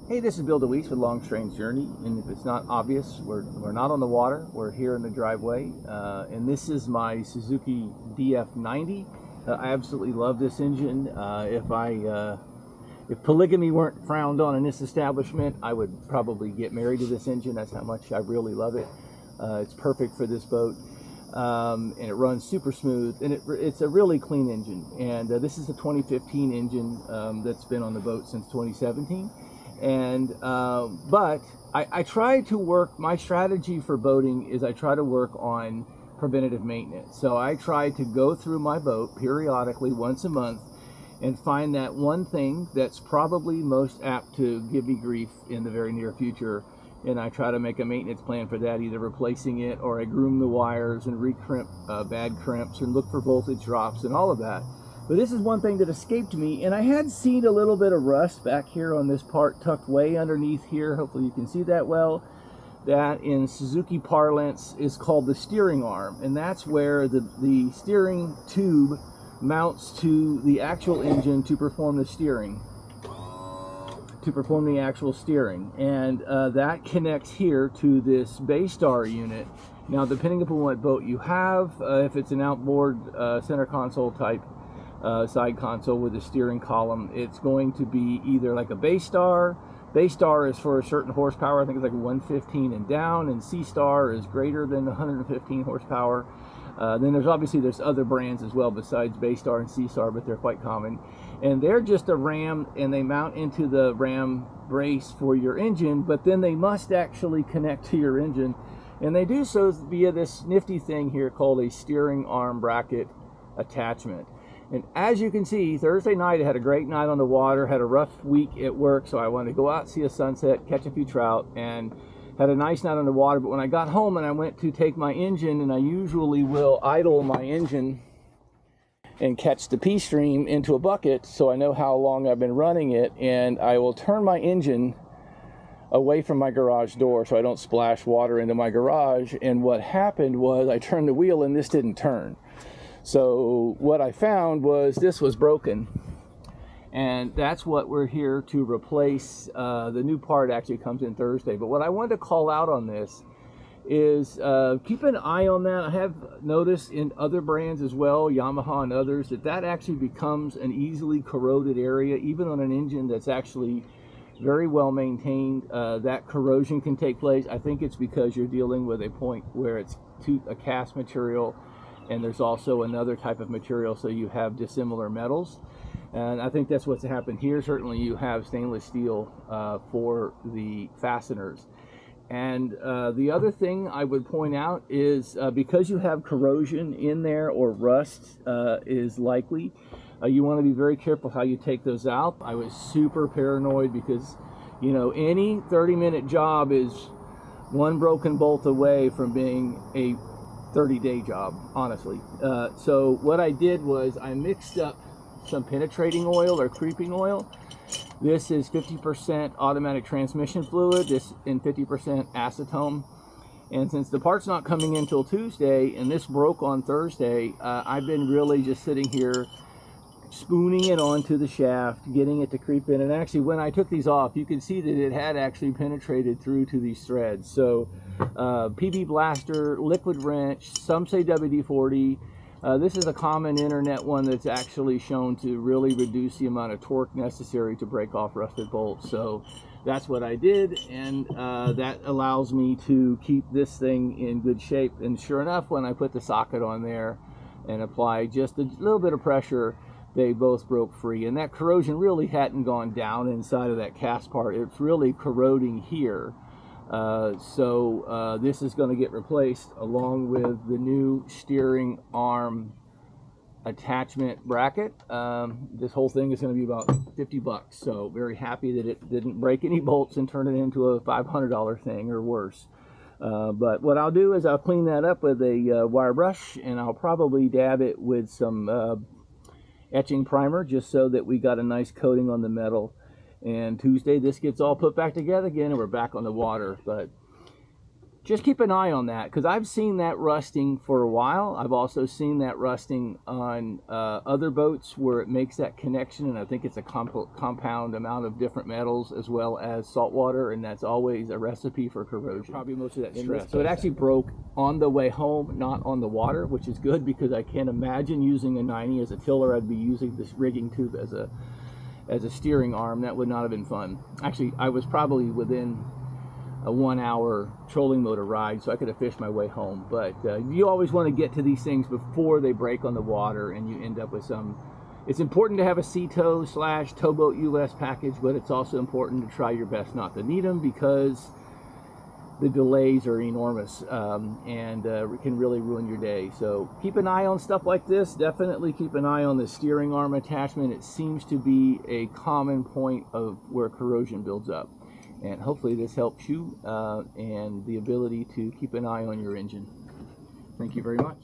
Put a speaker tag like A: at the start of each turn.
A: Hey, this is Bill DeWeese with Long Strange Journey, and if it's not obvious, we're not on the water. We're here in the driveway, and this is my Suzuki DF90. I absolutely love this engine. If polygamy weren't frowned on in this establishment, I would probably get married to this engine. That's how much I really love it. It's perfect for this boat, and it runs super smooth, and it's a really clean engine. And this is a 2015 engine that's been on the boat since 2017. And but I try to work, my strategy for boating is I try to work on preventative maintenance. So I try to go through my boat periodically once a month and find that one thing that's probably most apt to give me grief in the very near future, and I try to make a maintenance plan for that, either replacing it or I groom the wires and recrimp bad crimps and look for voltage drops and all of that. But this is one thing that escaped me, and I had seen a little bit of rust back here on this part tucked way underneath here. Hopefully you can see that well. That in Suzuki parlance is called the steering arm, and that's where the steering tube mounts to the actual engine to perform the steering, actual steering. And that connects here to this Baystar unit. Now, depending upon what boat you have, if it's an outboard center console type side console with a steering column, it's going to be either like a Baystar. Baystar is for a certain horsepower. I think it's like 115 and down, and C-Star is greater than 115 horsepower. Then there's other brands as well besides Baystar and C-Star, but they're quite common. And they're just a ram, and they mount into the ram brace for your engine, but then they must actually connect to your engine. And they do so via this nifty thing here called a steering arm bracket attachment. And as you can see, Thursday night I had a great night on the water, had a rough week at work, so I wanted to go out, see a sunset, catch a few trout, and had a nice night on the water. But when I got home and I went to take my engine, and I usually will idle my engine and catch the P stream into a bucket so I know how long I've been running it, and I will turn my engine away from my garage door so I don't splash water into my garage. And what happened was I turned the wheel and this didn't turn. So what I found was this was broken, and that's what we're here to replace. The new part actually comes in Thursday. But what I wanted to call out on this is keep an eye on that. I have noticed in other brands as well, Yamaha and others, that actually becomes an easily corroded area, even on an engine that's actually very well maintained. That corrosion can take place. I think it's because you're dealing with a point where it's a cast material, and there's also another type of material, so you have dissimilar metals. And I think that's what's happened here. Certainly you have stainless steel for the fasteners. And the other thing I would point out is because you have corrosion in there, or rust is likely, you want to be very careful how you take those out. I was super paranoid because, you know, any 30-minute job is one broken bolt away from being a 30-day job, honestly. So what I did was I mixed up some penetrating oil or creeping oil. This is 50% automatic transmission fluid, this in 50% acetone. And since the part's not coming in till Tuesday, and this broke on Thursday, I've been really just sitting here spooning it onto the shaft, getting it to creep in. And actually, when I took these off, you can see that it had actually penetrated through to these threads. So PB blaster, liquid wrench, some say WD-40. This is a common internet one that's actually shown to really reduce the amount of torque necessary to break off rusted bolts. So that's what I did, and that allows me to keep this thing in good shape. And sure enough, when I put the socket on there and apply just a little bit of pressure, they both broke free. And that corrosion really hadn't gone down inside of that cast part. It's really corroding here. So this is going to get replaced along with the new steering arm attachment bracket. This whole thing is going to be about 50 bucks. So very happy that it didn't break any bolts and turn it into a $500 thing or worse. But what I'll do is I'll clean that up with a wire brush, and I'll probably dab it with some etching primer just so that we got a nice coating on the metal. And Tuesday this gets all put back together again, and we're back on the water. But just keep an eye on that, because I've seen that rusting for a while. I've also seen that rusting on other boats where it makes that connection, and I think it's a compound amount of different metals as well as salt water, and that's always a recipe for corrosion. Probably most of that stress. So it actually broke on the way home, not on the water, which is good, because I can't imagine using a 90 as a tiller. I'd be using this rigging tube as a steering arm. That would not have been fun. Actually, I was probably within a 1 hour trolling motor ride, so I could have fished my way home. But you always want to get to these things before they break on the water and you end up with some. It's important to have a sea tow / towboat US package, but it's also important to try your best not to need them, because the delays are enormous, and it can really ruin your day. So keep an eye on stuff like this. Definitely keep an eye on the steering arm attachment. It seems to be a common point of where corrosion builds up. And hopefully this helps you and the ability to keep an eye on your engine. Thank you very much.